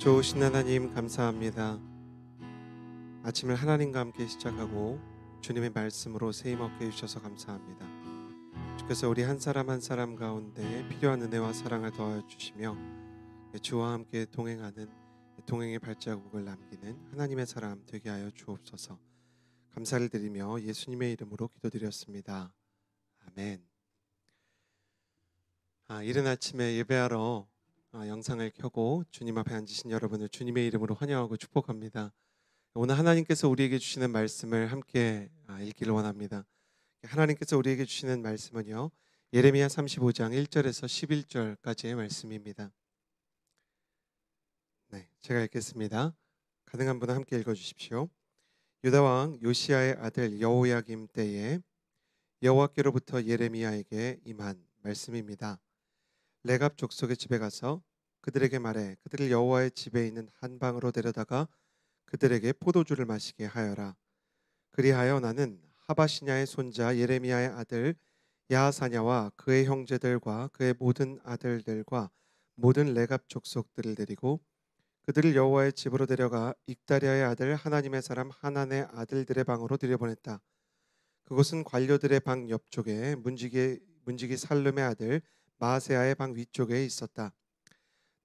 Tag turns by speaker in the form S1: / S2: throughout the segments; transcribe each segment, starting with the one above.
S1: 좋으신 하나님 감사합니다. 아침을 하나님과 함께 시작하고 주님의 말씀으로 새 힘 얻게 해주셔서 감사합니다. 주께서 우리 한 사람 한 사람 가운데 필요한 은혜와 사랑을 더하여 주시며 주와 함께 동행하는 동행의 발자국을 남기는 하나님의 사람 되게 하여 주옵소서. 감사를 드리며 예수님의 이름으로 기도드렸습니다. 아멘. 이른 아침에 예배하러 영상을 켜고 주님 앞에 앉으신 여러분을 주님의 이름으로 환영하고 축복합니다. 오늘 하나님께서 우리에게 주시는 말씀을 함께 읽기를 원합니다. 하나님께서 우리에게 주시는 말씀은요, 예레미야 35장 1절에서 11절까지의 말씀입니다. 네, 제가 읽겠습니다. 가능한 분은 함께 읽어주십시오. 유다 왕 요시야의 아들 여호야김 때에 여호와께로부터 예레미야에게 임한 말씀입니다. 레갑 족속의 집에 가서 그들에게 말해 그들을 여호와의 집에 있는 한 방으로 데려다가 그들에게 포도주를 마시게 하여라. 그리하여 나는 하바시냐의 손자 예레미야의 아들 야하사냐와 그의 형제들과 그의 모든 아들들과 모든 레갑 족속들을 데리고 그들을 여호와의 집으로 데려가 익다리아의 아들 하나님의 사람 하난의 아들들의 방으로 들여보냈다. 그곳은 관료들의 방 옆쪽에 문지기 살룸의 아들 마아세야의 방 위쪽에 있었다.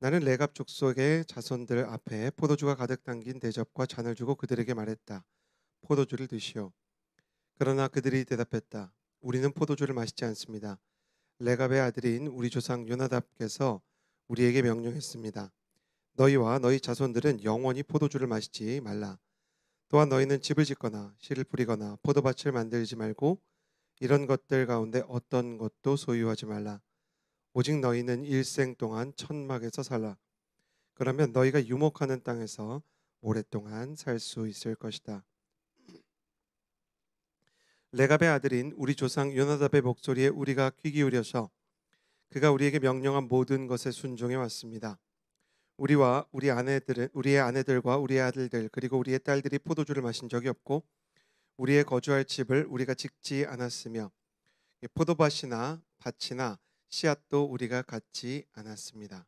S1: 나는 레갑 족속의 자손들 앞에 포도주가 가득 담긴 대접과 잔을 주고 그들에게 말했다. 포도주를 드시오. 그러나 그들이 대답했다. 우리는 포도주를 마시지 않습니다. 레갑의 아들인 우리 조상 요나답께서 우리에게 명령했습니다. 너희와 너희 자손들은 영원히 포도주를 마시지 말라. 또한 너희는 집을 짓거나 씨를 뿌리거나 포도밭을 만들지 말고 이런 것들 가운데 어떤 것도 소유하지 말라. 오직 너희는 일생 동안 천막에서 살라. 그러면 너희가 유목하는 땅에서 오랫동안 살 수 있을 것이다. 레갑의 아들인 우리 조상 요나답의 목소리에 우리가 귀 기울여서 그가 우리에게 명령한 모든 것에 순종해 왔습니다. 우리의 아내들과 우리의 아들들 그리고 우리의 딸들이 포도주를 마신 적이 없고 우리의 거주할 집을 우리가 짓지 않았으며 포도밭이나 밭이나 씨앗도 우리가 갖지 않았습니다.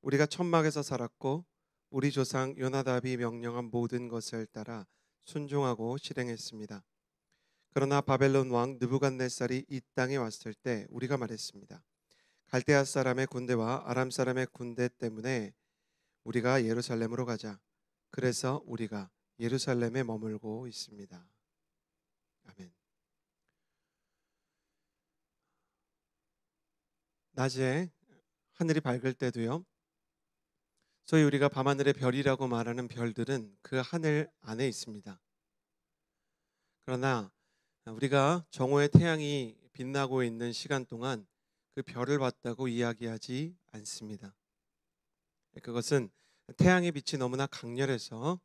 S1: 우리가 천막에서 살았고 우리 조상 요나답이 명령한 모든 것을 따라 순종하고 실행했습니다. 그러나 바벨론 왕 느부갓네살이 이 땅에 왔을 때 우리가 말했습니다. 갈대아 사람의 군대와 아람 사람의 군대 때문에 우리가 예루살렘으로 가자. 그래서 우리가 예루살렘에 머물고 있습니다. 아멘. 낮에 하늘이 밝을 때도요, 소위 우리가 밤하늘의 별이라고 말하는 별들은 그 하늘 안에 있습니다. 그러나 우리가 정오의 태양이 빛나고 있는 시간 동안 그 별을 봤다고 이야기하지 않습니다. 그것은 태양의 빛이 너무나 강렬해서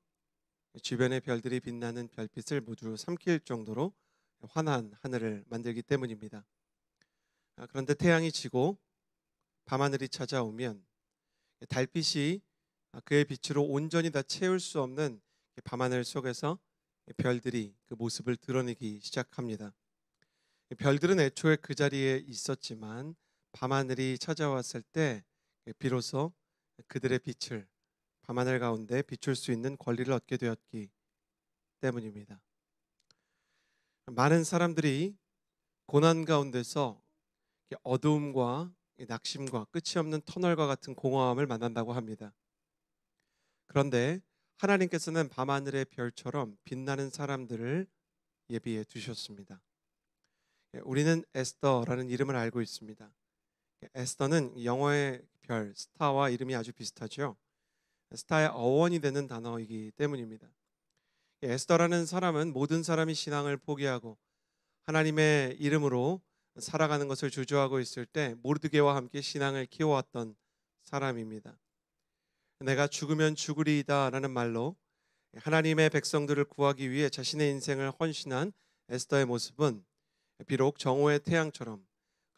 S1: 주변의 별들이 빛나는 별빛을 모두 삼킬 정도로 환한 하늘을 만들기 때문입니다. 그런데 태양이 지고 밤하늘이 찾아오면 달빛이 그의 빛으로 온전히 다 채울 수 없는 밤하늘 속에서 별들이 그 모습을 드러내기 시작합니다. 별들은 애초에 그 자리에 있었지만 밤하늘이 찾아왔을 때 비로소 그들의 빛을 밤하늘 가운데 비출 수 있는 권리를 얻게 되었기 때문입니다. 많은 사람들이 고난 가운데서 어두움과 낙심과 끝이 없는 터널과 같은 공허함을 만난다고 합니다. 그런데 하나님께서는 밤하늘의 별처럼 빛나는 사람들을 예비해 두셨습니다. 우리는 에스더라는 이름을 알고 있습니다. 에스더는 영어의 별, 스타와 이름이 아주 비슷하죠. 스타의 어원이 되는 단어이기 때문입니다. 에스더라는 사람은 모든 사람이 신앙을 포기하고 하나님의 이름으로 살아가는 것을 주저하고 있을 때 모르드게와 함께 신앙을 키워왔던 사람입니다. 내가 죽으면 죽으리이다 라는 말로 하나님의 백성들을 구하기 위해 자신의 인생을 헌신한 에스더의 모습은 비록 정오의 태양처럼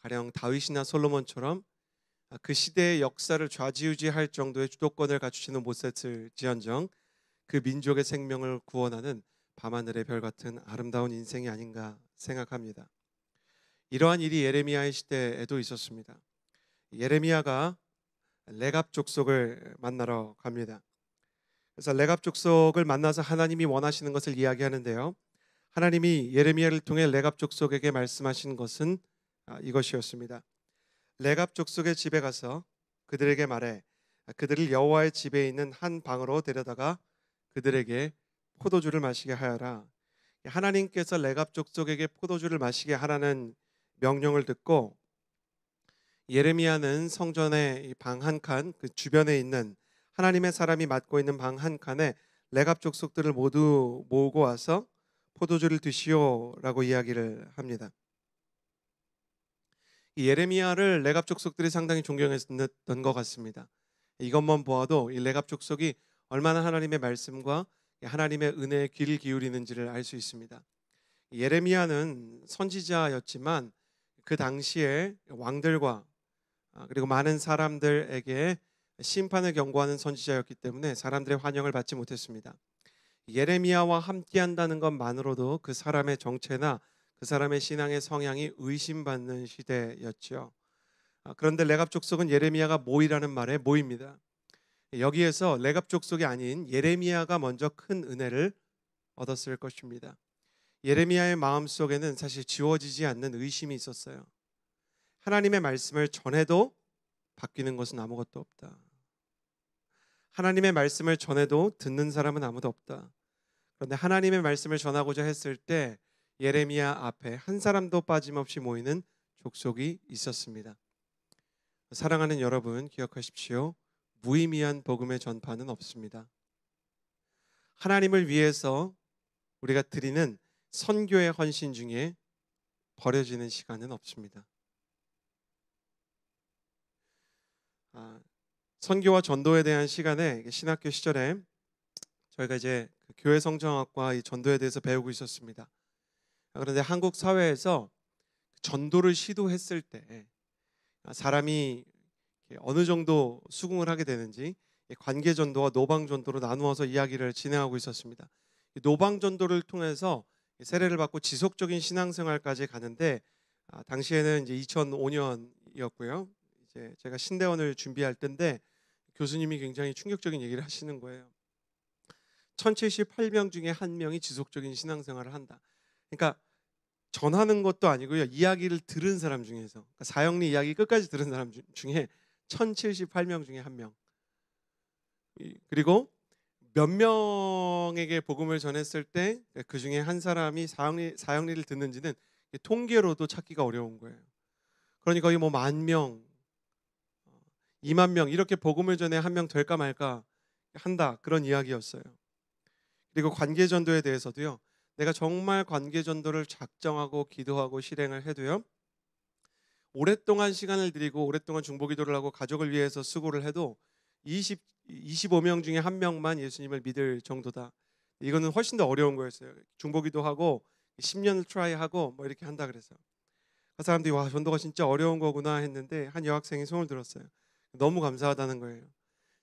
S1: 가령 다윗이나 솔로몬처럼 그 시대의 역사를 좌지우지할 정도의 주도권을 갖추지는 못했을지언정 그 민족의 생명을 구원하는 밤하늘의 별 같은 아름다운 인생이 아닌가 생각합니다. 이러한 일이 예레미야의 시대에도 있었습니다. 예레미야가 레갑 족속을 만나러 갑니다. 그래서 레갑 족속을 만나서 하나님이 원하시는 것을 이야기하는데요. 하나님이 예레미야를 통해 레갑 족속에게 말씀하신 것은 이것이었습니다. 레갑 족속의 집에 가서 그들에게 말해 그들을 여호와의 집에 있는 한 방으로 데려다가 그들에게 포도주를 마시게 하여라. 하나님께서 레갑 족속에게 포도주를 마시게 하라는 명령을 듣고 예레미야는 성전의 방 한 칸, 그 주변에 있는 하나님의 사람이 맡고 있는 방 한 칸에 레갑 족속들을 모두 모으고 와서 포도주를 드시오라고 이야기를 합니다. 이 예레미야를 레갑 족속들이 상당히 존경했던 것 같습니다. 이것만 보아도 이 레갑 족속이 얼마나 하나님의 말씀과 하나님의 은혜에 귀를 기울이는지를 알 수 있습니다. 예레미야는 선지자였지만 그 당시에 왕들과 그리고 많은 사람들에게 심판을 경고하는 선지자였기 때문에 사람들의 환영을 받지 못했습니다. 예레미야와 함께한다는 것만으로도 그 사람의 정체나 그 사람의 신앙의 성향이 의심받는 시대였죠. 그런데 레갑 족속은 예레미야가 모이라는 말에 모입니다. 여기에서 레갑 족속이 아닌 예레미야가 먼저 큰 은혜를 얻었을 것입니다. 예레미야의 마음속에는 사실 지워지지 않는 의심이 있었어요. 하나님의 말씀을 전해도 바뀌는 것은 아무것도 없다. 하나님의 말씀을 전해도 듣는 사람은 아무도 없다. 그런데 하나님의 말씀을 전하고자 했을 때 예레미야 앞에 한 사람도 빠짐없이 모이는 족속이 있었습니다. 사랑하는 여러분, 기억하십시오. 무의미한 복음의 전파는 없습니다. 하나님을 위해서 우리가 드리는 선교의 헌신 중에 버려지는 시간은 없습니다. 선교와 전도에 대한 시간에 신학교 시절에 저희가 이제 교회 성정학과 이 전도에 대해서 배우고 있었습니다. 그런데 한국 사회에서 전도를 시도했을 때 사람이 어느 정도 수긍을 하게 되는지 관계 전도와 노방 전도로 나누어서 이야기를 진행하고 있었습니다. 노방 전도를 통해서 세례를 받고 지속적인 신앙생활까지 가는데 당시에는 이제 2005년이었고요. 이제 제가 신대원을 준비할 때인데 교수님이 굉장히 충격적인 얘기를 하시는 거예요. 1078명 중에 한 명이 지속적인 신앙생활을 한다. 그러니까 전하는 것도 아니고요. 이야기를 들은 사람 중에서 그러니까 사형리 이야기 끝까지 들은 사람 중에 1078명 중에 한 명. 그리고 몇 명에게 복음을 전했을 때 그 중에 한 사람이 사형리를 듣는지는 통계로도 찾기가 어려운 거예요. 그러니 거의 뭐 10,000명, 20,000명 이렇게 복음을 전해 한 명 될까 말까 한다 그런 이야기였어요. 그리고 관계 전도에 대해서도요. 내가 정말 관계 전도를 작정하고 기도하고 실행을 해도요. 오랫동안 시간을 들이고 오랫동안 중보기도를 하고 가족을 위해서 수고를 해도 25명 중에 한 명만 예수님을 믿을 정도다. 이거는 훨씬 더 어려운 거였어요. 중보기도하고 10년을 트라이하고 뭐 이렇게 한다 그래서 그 사람들이 와 전도가 진짜 어려운 거구나 했는데 한 여학생이 손을 들었어요. 너무 감사하다는 거예요.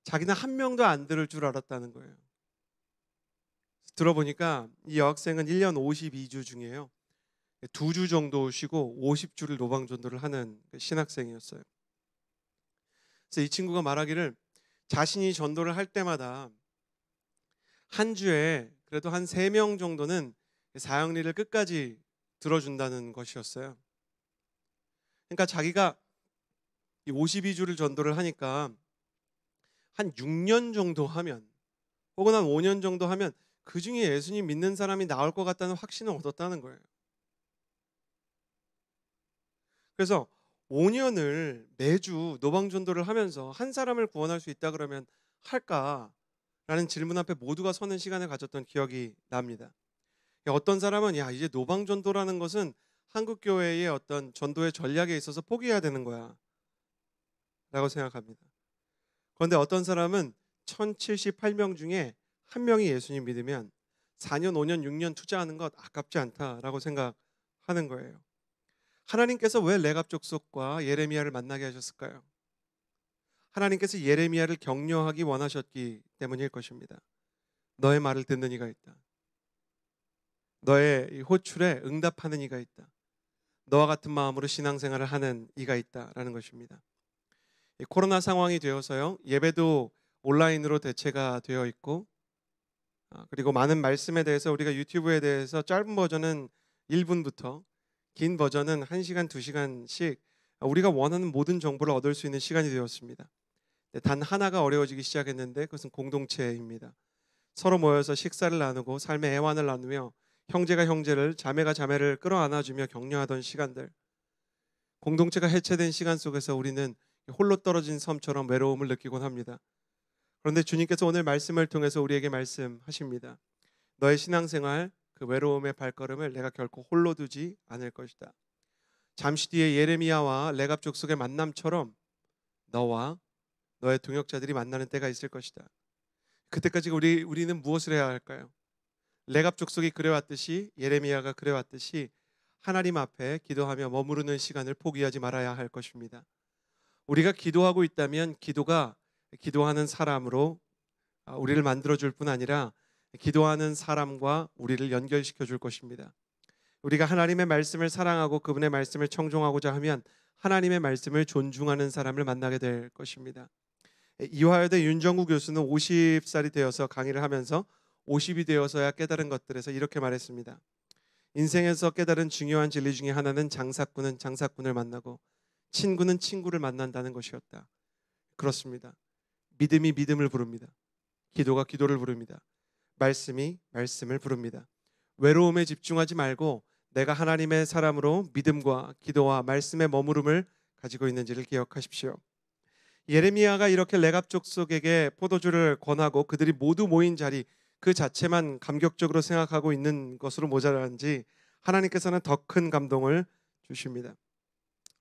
S1: 자기는 한 명도 안 들을 줄 알았다는 거예요. 들어보니까 이 여학생은 1년 52주 중에요. 2주 정도 쉬고 50주를 노방전도를 하는 신학생이었어요. 그래서 이 친구가 말하기를 자신이 전도를 할 때마다 한 주에 그래도 한 3명 정도는 사형리를 끝까지 들어준다는 것이었어요. 그러니까 자기가 52주를 전도를 하니까 한 6년 정도 하면 혹은 한 5년 정도 하면 그 중에 예수님 믿는 사람이 나올 것 같다는 확신을 얻었다는 거예요. 그래서 5년을 매주 노방전도를 하면서 한 사람을 구원할 수 있다 그러면 할까라는 질문 앞에 모두가 서는 시간을 가졌던 기억이 납니다. 어떤 사람은 야 이제 노방전도라는 것은 한국교회의 어떤 전도의 전략에 있어서 포기해야 되는 거야 라고 생각합니다. 그런데 어떤 사람은 1078명 중에 한 명이 예수님 믿으면 4년, 5년, 6년 투자하는 것 아깝지 않다라고 생각하는 거예요. 하나님께서 왜 레갑 족속과 예레미야를 만나게 하셨을까요? 하나님께서 예레미야를 격려하기 원하셨기 때문일 것입니다. 너의 말을 듣는 이가 있다. 너의 호출에 응답하는 이가 있다. 너와 같은 마음으로 신앙생활을 하는 이가 있다라는 것입니다. 이 코로나 상황이 되어서요, 예배도 온라인으로 대체가 되어 있고, 그리고 많은 말씀에 대해서 우리가 유튜브에 대해서 짧은 버전은 1분부터 긴 버전은 1시간, 2시간씩 우리가 원하는 모든 정보를 얻을 수 있는 시간이 되었습니다. 단 하나가 어려워지기 시작했는데 그것은 공동체입니다. 서로 모여서 식사를 나누고 삶의 애환을 나누며 형제가 형제를, 자매가 자매를 끌어안아주며 격려하던 시간들, 공동체가 해체된 시간 속에서 우리는 홀로 떨어진 섬처럼 외로움을 느끼곤 합니다. 그런데 주님께서 오늘 말씀을 통해서 우리에게 말씀하십니다. 너의 신앙생활, 그 외로움의 발걸음을 내가 결코 홀로 두지 않을 것이다. 잠시 뒤에 예레미야와 레갑 족속의 만남처럼 너와 너의 동역자들이 만나는 때가 있을 것이다. 그때까지 우리는 무엇을 해야 할까요? 레갑 족속이 그래왔듯이, 예레미야가 그래왔듯이 하나님 앞에 기도하며 머무르는 시간을 포기하지 말아야 할 것입니다. 우리가 기도하고 있다면 기도가 기도하는 사람으로 우리를 만들어줄 뿐 아니라 기도하는 사람과 우리를 연결시켜 줄 것입니다. 우리가 하나님의 말씀을 사랑하고 그분의 말씀을 청종하고자 하면 하나님의 말씀을 존중하는 사람을 만나게 될 것입니다. 이화여대 윤정구 교수는 50살이 되어서 강의를 하면서 50이 되어서야 깨달은 것들에서 이렇게 말했습니다. 인생에서 깨달은 중요한 진리 중에 하나는 장사꾼은 장사꾼을 만나고 친구는 친구를 만난다는 것이었다. 그렇습니다. 믿음이 믿음을 부릅니다. 기도가 기도를 부릅니다. 말씀이 말씀을 부릅니다. 외로움에 집중하지 말고 내가 하나님의 사람으로 믿음과 기도와 말씀의 머무름을 가지고 있는지를 기억하십시오. 예레미야가 이렇게 레갑 족속에게 포도주를 권하고 그들이 모두 모인 자리 그 자체만 감격적으로 생각하고 있는 것으로 모자란지 하나님께서는 더 큰 감동을 주십니다.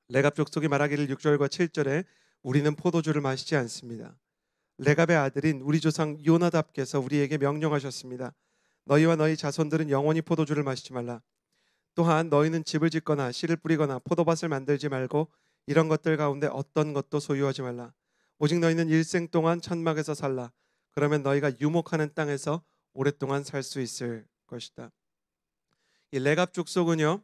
S1: 레갑 족속이 말하기를 6절과 7절에 우리는 포도주를 마시지 않습니다. 레갑의 아들인 우리 조상 요나답께서 우리에게 명령하셨습니다. 너희와 너희 자손들은 영원히 포도주를 마시지 말라. 또한 너희는 집을 짓거나 씨를 뿌리거나 포도밭을 만들지 말고 이런 것들 가운데 어떤 것도 소유하지 말라. 오직 너희는 일생 동안 천막에서 살라. 그러면 너희가 유목하는 땅에서 오랫동안 살 수 있을 것이다. 이 레갑 족속은요,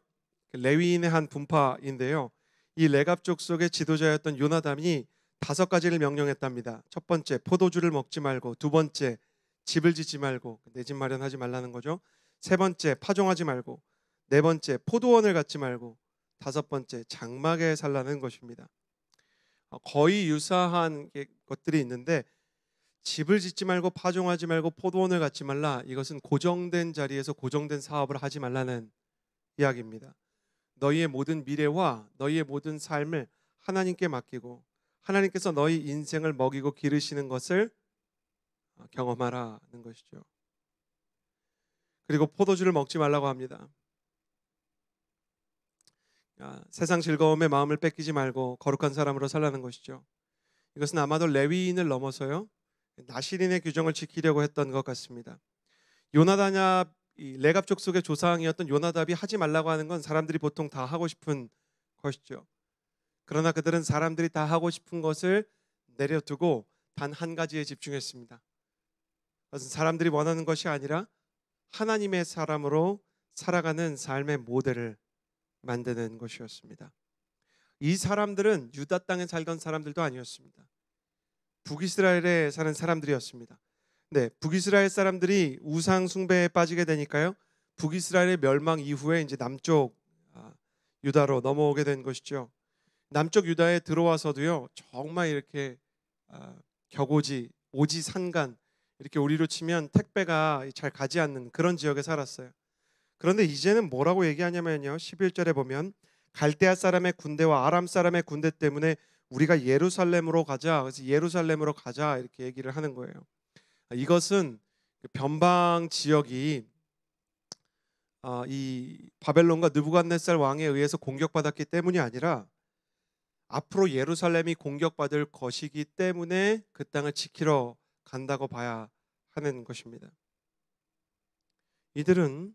S1: 레위인의 한 분파인데요. 이 레갑 족속의 지도자였던 요나단이 5가지를 명령했답니다. 첫 번째, 포도주를 먹지 말고, 두 번째, 집을 짓지 말고, 내 집 마련하지 말라는 거죠. 세 번째, 파종하지 말고, 네 번째, 포도원을 갖지 말고, 다섯 번째, 장막에 살라는 것입니다. 거의 유사한 것들이 있는데 집을 짓지 말고 파종하지 말고 포도원을 갖지 말라. 이것은 고정된 자리에서 고정된 사업을 하지 말라는 이야기입니다. 너희의 모든 미래와 너희의 모든 삶을 하나님께 맡기고 하나님께서 너희 인생을 먹이고 기르시는 것을 경험하라는 것이죠. 그리고 포도주를 먹지 말라고 합니다. 세상 즐거움에 마음을 뺏기지 말고 거룩한 사람으로 살라는 것이죠. 이것은 아마도 레위인을 넘어서요, 나시린의 규정을 지키려고 했던 것 같습니다. 요나단이 레갑 족속의 조상이었던 요나답이 하지 말라고 하는 건 사람들이 보통 다 하고 싶은 것이죠. 그러나 그들은 사람들이 다 하고 싶은 것을 내려두고 단 한 가지에 집중했습니다. 그것은 사람들이 원하는 것이 아니라 하나님의 사람으로 살아가는 삶의 모델을 만드는 것이었습니다. 이 사람들은 유다 땅에 살던 사람들도 아니었습니다. 북이스라엘에 사는 사람들이었습니다. 네, 북이스라엘 사람들이 우상 숭배에 빠지게 되니까요, 북이스라엘의 멸망 이후에 이제 남쪽 유다로 넘어오게 된 것이죠. 남쪽 유다에 들어와서도요, 정말 이렇게 격오지, 오지 산간, 이렇게 우리로 치면 택배가 잘 가지 않는 그런 지역에 살았어요. 그런데 이제는 뭐라고 얘기하냐면요, 11절에 보면 갈대아 사람의 군대와 아람 사람의 군대 때문에 우리가 예루살렘으로 가자. 그래서 예루살렘으로 가자 이렇게 얘기를 하는 거예요. 이것은 변방 지역이 이 바벨론과 느부갓네살 왕에 의해서 공격받았기 때문이 아니라 앞으로 예루살렘이 공격받을 것이기 때문에 그 땅을 지키러 간다고 봐야 하는 것입니다. 이들은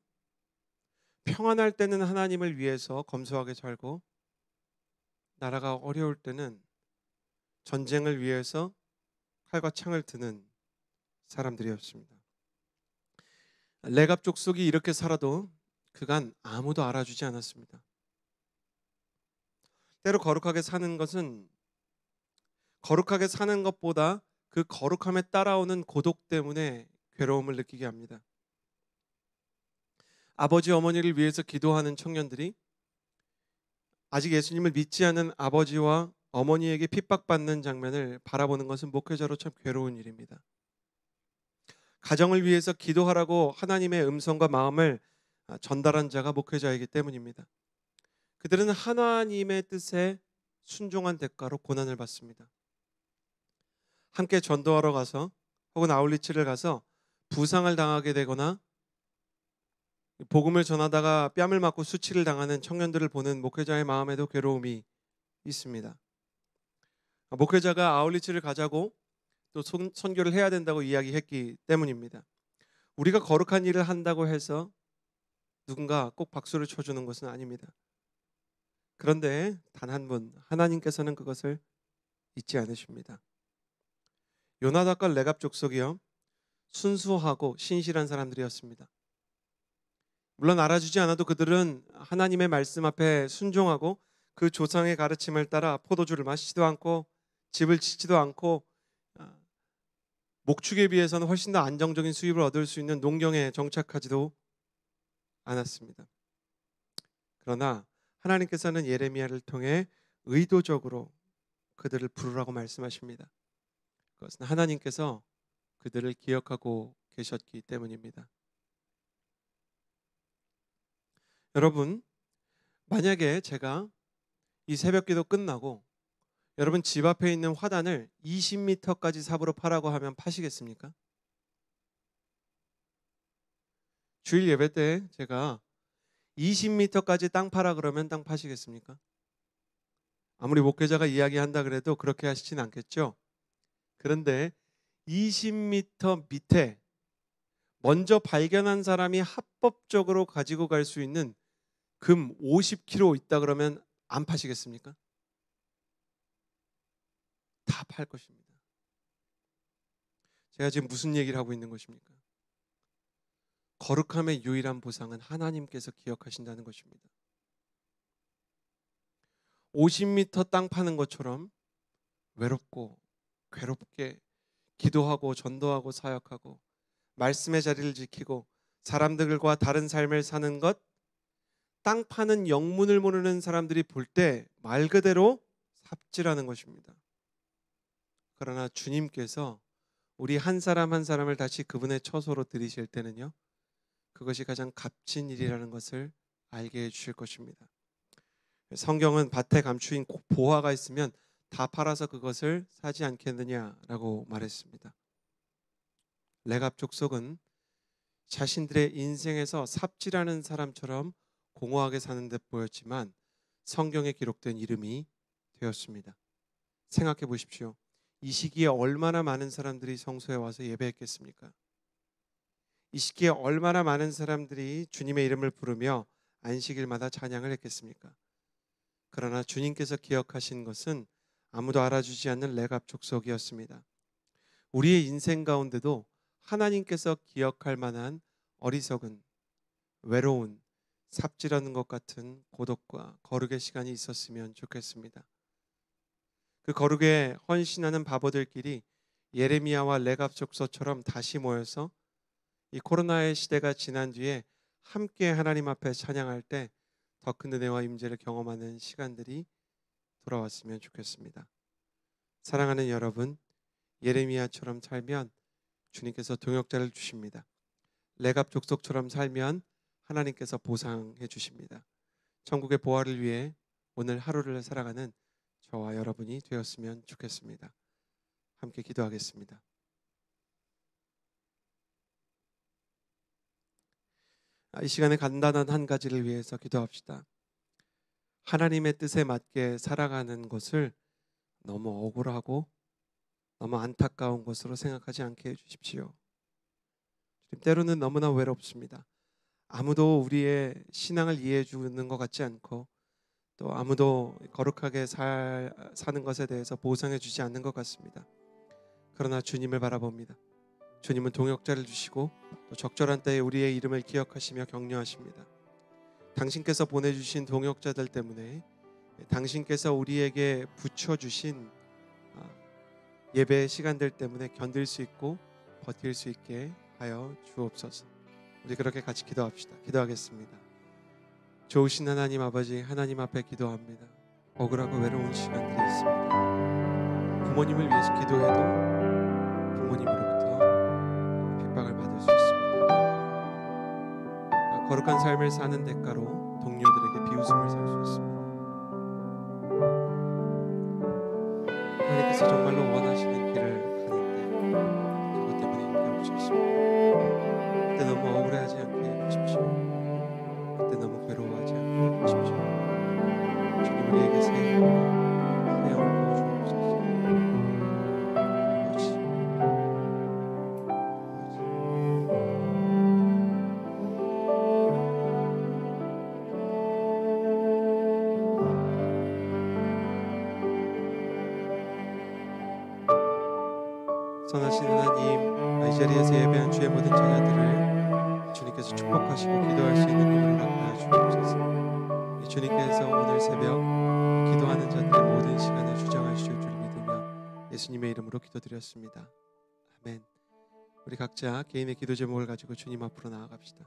S1: 평안할 때는 하나님을 위해서 검소하게 살고 나라가 어려울 때는 전쟁을 위해서 칼과 창을 드는 사람들이었습니다. 레갑 족속이 이렇게 살아도 그간 아무도 알아주지 않았습니다. 때로 거룩하게 사는 것은 거룩하게 사는 것보다 그 거룩함에 따라오는 고독 때문에 괴로움을 느끼게 합니다. 아버지 어머니를 위해서 기도하는 청년들이 아직 예수님을 믿지 않는 아버지와 어머니에게 핍박받는 장면을 바라보는 것은 목회자로 참 괴로운 일입니다. 가정을 위해서 기도하라고 하나님의 음성과 마음을 전달한 자가 목회자이기 때문입니다. 그들은 하나님의 뜻에 순종한 대가로 고난을 받습니다. 함께 전도하러 가서 혹은 아울리치를 가서 부상을 당하게 되거나 복음을 전하다가 뺨을 맞고 수치를 당하는 청년들을 보는 목회자의 마음에도 괴로움이 있습니다. 목회자가 아울리치를 가자고 또 선교를 해야 된다고 이야기했기 때문입니다. 우리가 거룩한 일을 한다고 해서 누군가 꼭 박수를 쳐주는 것은 아닙니다. 그런데 단 한 분, 하나님께서는 그것을 잊지 않으십니다. 요나답과 레갑 족속이요, 순수하고 신실한 사람들이었습니다. 물론 알아주지 않아도 그들은 하나님의 말씀 앞에 순종하고 그 조상의 가르침을 따라 포도주를 마시지도 않고 집을 짓지도 않고 목축에 비해서는 훨씬 더 안정적인 수입을 얻을 수 있는 농경에 정착하지도 않았습니다. 그러나 하나님께서는 예레미야를 통해 의도적으로 그들을 부르라고 말씀하십니다. 그것은 하나님께서 그들을 기억하고 계셨기 때문입니다. 여러분, 만약에 제가 이 새벽기도 끝나고 여러분 집 앞에 있는 화단을 20m까지 삽으로 파라고 하면 파시겠습니까? 주일 예배 때 제가 20m까지 땅 파라 그러면 땅 파시겠습니까? 아무리 목회자가 이야기한다 그래도 그렇게 하시진 않겠죠? 그런데 20m 밑에 먼저 발견한 사람이 합법적으로 가지고 갈 수 있는 금 50kg 있다 그러면 안 파시겠습니까? 다 팔 것입니다. 제가 지금 무슨 얘기를 하고 있는 것입니까? 거룩함의 유일한 보상은 하나님께서 기억하신다는 것입니다. 50m 땅 파는 것처럼 외롭고 괴롭게 기도하고 전도하고 사역하고 말씀의 자리를 지키고 사람들과 다른 삶을 사는 것, 땅 파는 영문을 모르는 사람들이 볼 때 말 그대로 삽질하는 것입니다. 그러나 주님께서 우리 한 사람 한 사람을 다시 그분의 처소로 들이실 때는요, 그것이 가장 값진 일이라는 것을 알게 해주실 것입니다. 성경은 밭에 감추인 보화가 있으면 다 팔아서 그것을 사지 않겠느냐라고 말했습니다. 레갑 족속은 자신들의 인생에서 삽질하는 사람처럼 공허하게 사는 듯 보였지만 성경에 기록된 이름이 되었습니다. 생각해 보십시오. 이 시기에 얼마나 많은 사람들이 성소에 와서 예배했겠습니까? 이 시기에 얼마나 많은 사람들이 주님의 이름을 부르며 안식일마다 찬양을 했겠습니까? 그러나 주님께서 기억하신 것은 아무도 알아주지 않는 레갑 족속이었습니다. 우리의 인생 가운데도 하나님께서 기억할 만한 어리석은, 외로운, 삽질하는 것 같은 고독과 거룩의 시간이 있었으면 좋겠습니다. 그 거룩에 헌신하는 바보들끼리 예레미야와 레갑 족속처럼 다시 모여서 이 코로나의 시대가 지난 뒤에 함께 하나님 앞에 찬양할 때 더 큰 은혜와 임재를 경험하는 시간들이 돌아왔으면 좋겠습니다. 사랑하는 여러분, 예레미야처럼 살면 주님께서 동역자를 주십니다. 레갑 족속처럼 살면 하나님께서 보상해 주십니다. 천국의 보화를 위해 오늘 하루를 살아가는 저와 여러분이 되었으면 좋겠습니다. 함께 기도하겠습니다. 이 시간에 간단한 한 가지를 위해서 기도합시다. 하나님의 뜻에 맞게 살아가는 것을 너무 억울하고 너무 안타까운 것으로 생각하지 않게 해주십시오. 때로는 너무나 외롭습니다. 아무도 우리의 신앙을 이해해 주는 것 같지 않고 또 아무도 거룩하게 사는 것에 대해서 보상해 주지 않는 것 같습니다. 그러나 주님을 바라봅니다. 주님은 동역자를 주시고 또 적절한 때에 우리의 이름을 기억하시며 격려하십니다. 당신께서 보내주신 동역자들 때문에 당신께서 우리에게 붙여주신 예배 시간들 때문에 견딜 수 있고 버틸 수 있게 하여 주옵소서. 우리 그렇게 같이 기도합시다. 기도하겠습니다. 좋으신 하나님 아버지, 하나님 앞에 기도합니다. 억울하고 외로운 시간들이 있습니다. 부모님을 위해서 기도해도 부모님으로부터 핍박을 받을 수 있습니다. 거룩한 삶을 사는 대가로 동료들에게 비웃음을 살 수 있습니다. 하나님께서 정말로 원하시는 길을 가는데 그것 때문에 힘겨울 수 있습니다. 그때 너무 억울해하지 않게 해주십시오. 그때 너무 괴로워하지 않게 해주십시오. 주님, 우리에게 새 힘과 새 영을 부어주옵소서. 아버지, 선하신 하나님, 이 자리에서 예배한 주의 모든 자녀들을 주님께서 축복하시고 기도할 수 있는 꿈을 허락하여 주옵소서. 주님께서 오늘 새벽 기도하는 자들의 모든 시간에 주장하실 줄 믿으며 예수님의 이름으로 기도드렸습니다. 아멘. 우리 각자 개인의 기도 제목을 가지고 주님 앞으로 나아갑시다.